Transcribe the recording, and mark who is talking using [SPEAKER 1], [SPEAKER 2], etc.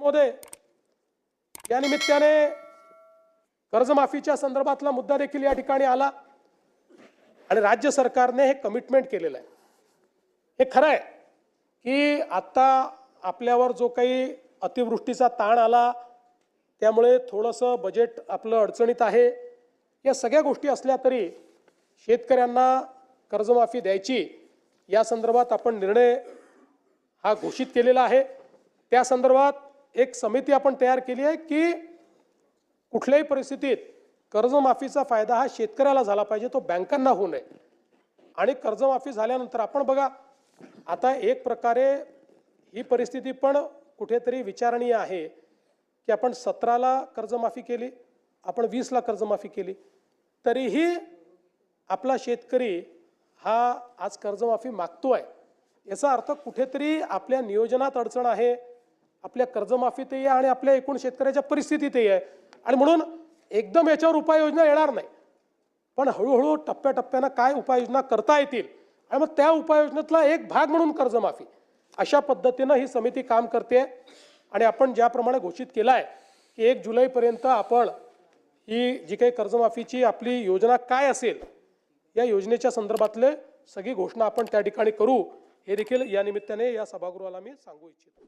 [SPEAKER 1] महोदय, या निमित्ताने कर्जमाफीच्या संदर्भातला मुद्दा देखील या ठिकाणी आला आणि राज्य सरकारने हे कमिटमेंट केलेलं आहे। हे खरं आहे की आता आपल्यावर जो काही अतिवृष्टीचा ताण आला त्यामुळे थोडंसं बजेट आपलं अडचणीत आहे। या सगळ्या गोष्टी असल्या तरी शेतकऱ्यांना कर्जमाफी द्यायची या संदर्भात आपण निर्णय हा घोषित केलेला आहे। त्या संदर्भात एक समिती आपण तयार केली आहे की कुठल्याही परिस्थितीत कर्जमाफीचा फायदा हा शेतकऱ्याला झाला पाहिजे, तो बँकांना होऊ नये। आणि कर्जमाफी झाल्यानंतर आपण बघा, आता एक प्रकारे ही परिस्थिती पण कुठेतरी विचारणीय आहे की आपण 17ला कर्जमाफी केली, आपण 20ला कर्जमाफी केली, तरीही आपला शेतकरी हा आज कर्जमाफी मागतोय। याचा अर्थ कुठेतरी आपल्या नियोजनात अडचण आहे, आपल्या कर्जमाफीतही आणि आपल्या एकूण शेतकऱ्याच्या परिस्थितीतही आहे। आणि म्हणून एकदम याच्यावर उपाययोजना येणार नाही, पण हळूहळू टप्प्याटप्प्यानं काय उपाययोजना करता येतील आणि मग त्या उपाययोजनेतला एक भाग म्हणून कर्जमाफी, अशा पद्धतीनं ही समिती काम करते। आणि आपण ज्याप्रमाणे घोषित केलं आहे की 1 जुलैपर्यंत आपण ही जी काही कर्जमाफीची आपली योजना काय असेल या योजनेच्या संदर्भातले सगळी घोषणा आपण त्या ठिकाणी करू, हे देखील या निमित्ताने या सभागृहाला मी सांगू इच्छितो।